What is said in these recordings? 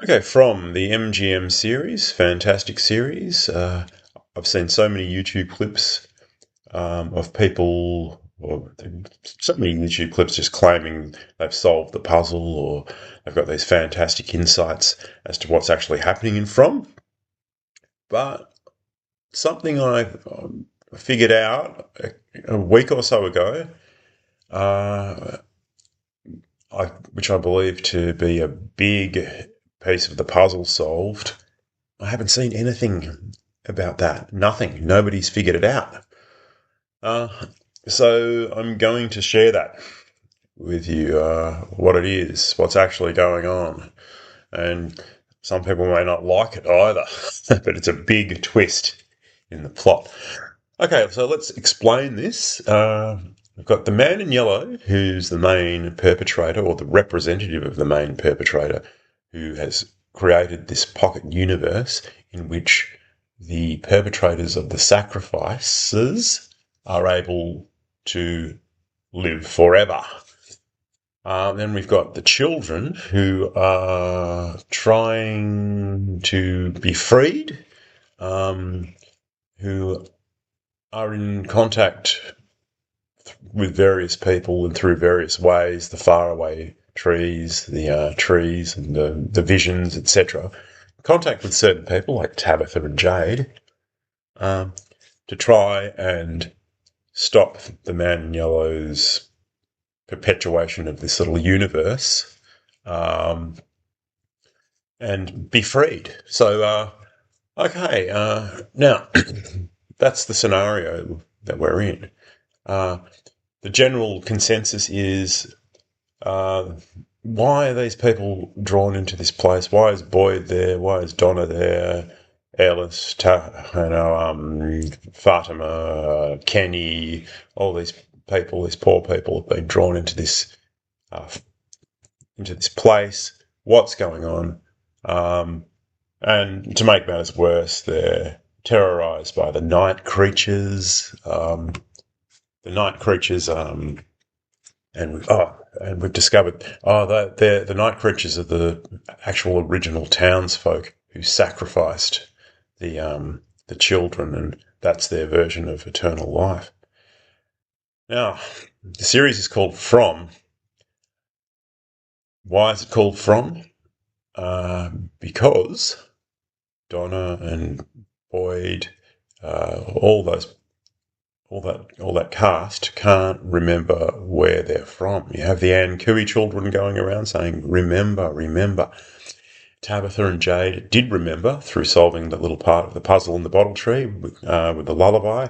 Okay, from the MGM series, fantastic series. I've seen so many YouTube clips of people, or so many YouTube clips just claiming they've solved the puzzle or they've got these fantastic insights as to what's actually happening in From. But something I figured out a week or so ago, uh, which I believe to be a big piece of the puzzle solved. I haven't seen anything about that. Nothing. Nobody's figured it out. Uh, so I'm going to share that with you, what it is, what's actually going on. And some people may not like it either, but it's a big twist in the plot. Okay, so let's explain this. We've got the man in yellow, who's the main perpetrator, or the representative of the main perpetrator, who has created this pocket universe in which the perpetrators of the sacrifices are able to live forever. Then we've got the children who are trying to be freed, who are in contact with various people and through various ways, the faraway trees and the visions, etc. Contact with certain people like Tabitha and Jade, to try and stop the man in yellow's perpetuation of this little universe, and be freed. So, now that's the scenario that we're in. The general consensus is, why are these people drawn into this place? Why is Boyd there? Why is Donna there? Ellis, Fatima, Kenny, all these people, these poor people, have been drawn uh, into this place. What's going on? And to make matters worse, they're terrorized by the night creatures. The night creatures, and we've discovered, the night creatures are the actual original townsfolk who sacrificed the children, and that's their version of eternal life. Now, the series is called From. Why is it called From? Because Donna and Boyd, all that cast can't remember where they're from. You have the Anne Cooey children going around saying, "Remember, remember." Tabitha and Jade did remember through solving the little part of the puzzle in the bottle tree with the lullaby,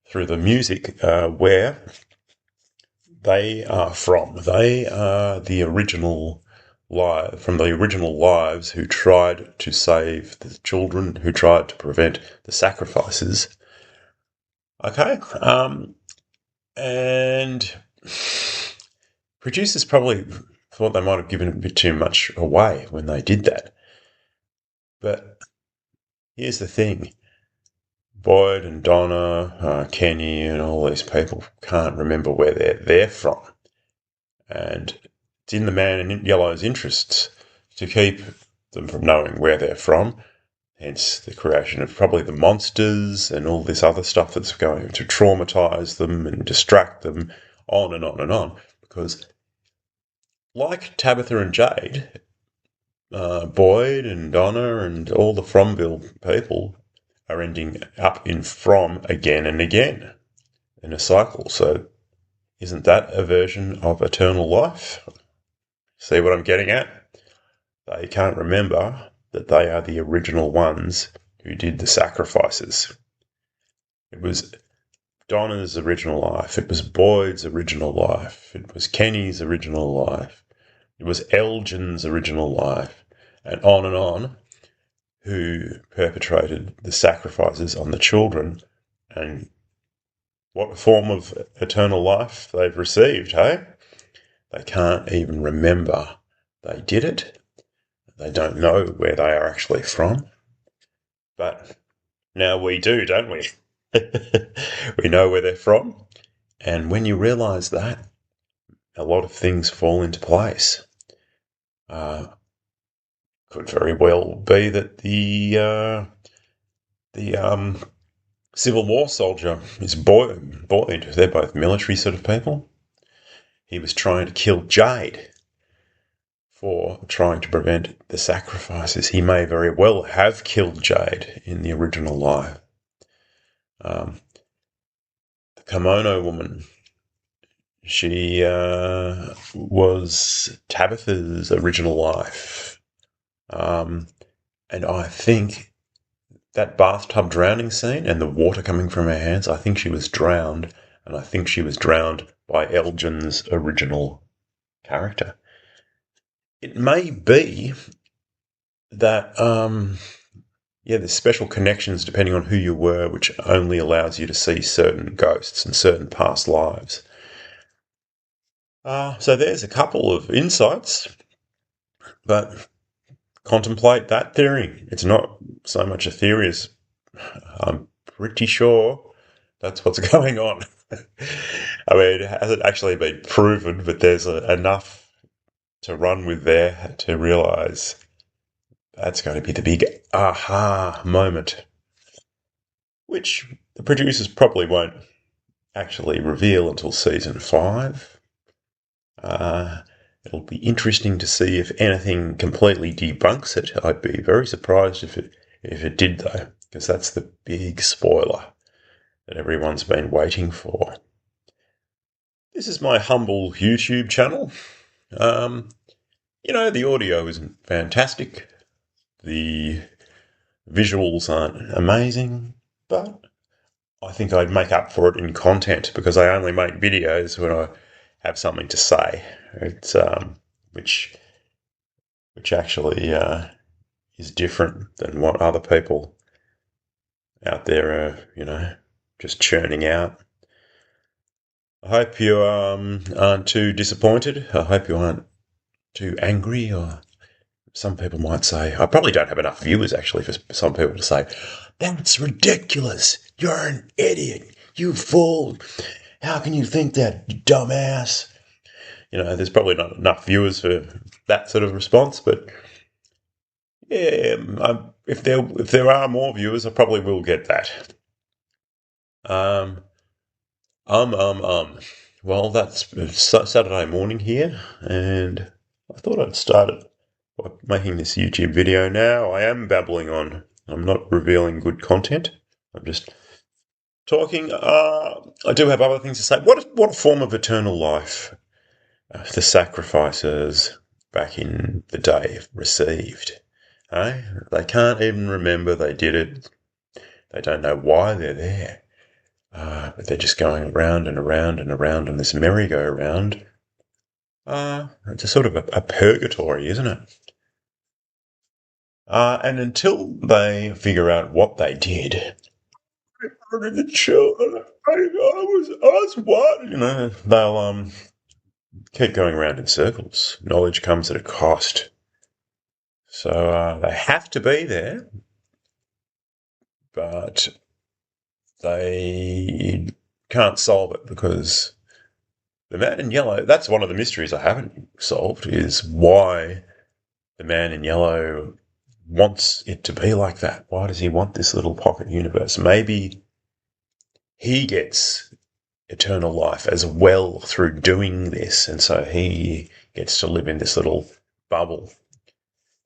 through the music, where they are from. They are the original from the original lives who tried to save the children, who tried to prevent the sacrifices. Okay, and producers probably thought they might have given a bit too much away when they did that. But here's the thing. Boyd and Donna, Kenny and all these people can't remember where they're from. And it's in the man in yellow's interests to keep them from knowing where they're from. Hence the creation of probably the monsters and all this other stuff that's going to traumatise them and distract them, on and on and on. Because like Tabitha and Jade, Boyd and Donna and all the Fromville people are ending up in From again and again in a cycle. So isn't that a version of eternal life? See what I'm getting at? They can't remember that they are the original ones who did the sacrifices. It was Donna's original life. It was Boyd's original life. It was Kenny's original life. It was Elgin's original life. And on, who perpetrated the sacrifices on the children, and what form of eternal life they've received, hey? They can't even remember they did it. They don't know where they are actually from. But now we do, don't we? We know where they're from. And when you realise that, a lot of things fall into place. Because could very well be that the Civil War soldier is Boyd. They're both military sort of people. He was trying to kill Jade for trying to prevent the sacrifices. He may very well have killed Jade in the original life. The Kimono Woman, she was Tabitha's original life. And I think that bathtub drowning scene and the water coming from her hands, I think she was drowned, and I think she was drowned by Elgin's original character. It may be that, there's special connections depending on who you were, which only allows you to see certain ghosts and certain past lives. So there's a couple of insights, but contemplate that theory. It's not so much a theory as I'm pretty sure that's what's going on. I mean, it hasn't actually been proven, but there's enough to run with there to realise that's going to be the big aha moment, which the producers probably won't actually reveal until season 5. It'll be interesting to see if anything completely debunks it. I'd be very surprised if it did, though, because that's the big spoiler that everyone's been waiting for. This is my humble YouTube channel. The audio isn't fantastic. The visuals aren't amazing, but I think I'd make up for it in content because I only make videos when I have something to say. It's which actually is different than what other people out there are, just churning out. I hope you aren't too disappointed. I hope you aren't too angry, or some people might say, I probably don't have enough viewers actually for some people to say, that's ridiculous. You're an idiot. You fool. How can you think that, you dumbass? There's probably not enough viewers for that sort of response, but yeah, if there are more viewers, I probably will get that. Well, that's Saturday morning here, and I thought I'd start it by making this YouTube video now. I am babbling on. I'm not revealing good content. I'm just talking. I do have other things to say. What form of eternal life the sacrificers back in the day received? They can't even remember they did it. They don't know why they're there. But they're just going around and around and around on this merry-go-round. It's a sort of a purgatory, isn't it? And until they figure out what they did, the children, I was what? They'll keep going around in circles. Knowledge comes at a cost. So they have to be there, but they can't solve it because the man in yellow, that's one of the mysteries I haven't solved, is why the man in yellow wants it to be like that. Why does he want this little pocket universe? Maybe he gets eternal life as well through doing this, and so he gets to live in this little bubble,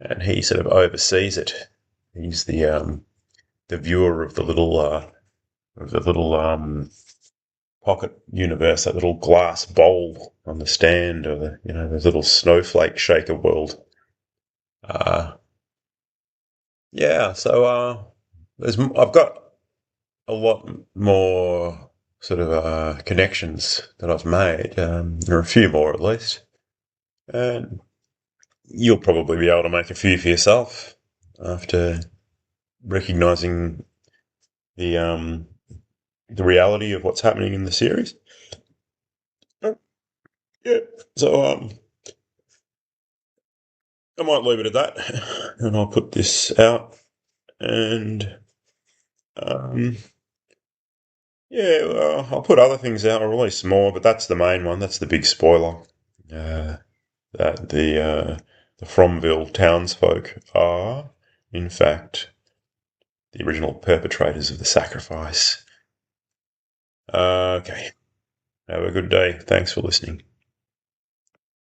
and he sort of oversees it. He's the viewer of the little pocket universe, that little glass bowl on the stand, or the little snowflake shaker world. So I've got a lot more sort of connections that I've made. There are a few more at least, and you'll probably be able to make a few for yourself after recognising the reality of what's happening in the series. So I might leave it at that, and I'll put this out, and I'll put other things out. I'll release more, but that's the main one. That's the big spoiler. That the the Fromville townsfolk are, in fact, the original perpetrators of the sacrifice. Okay. Have a good day. Thanks for listening.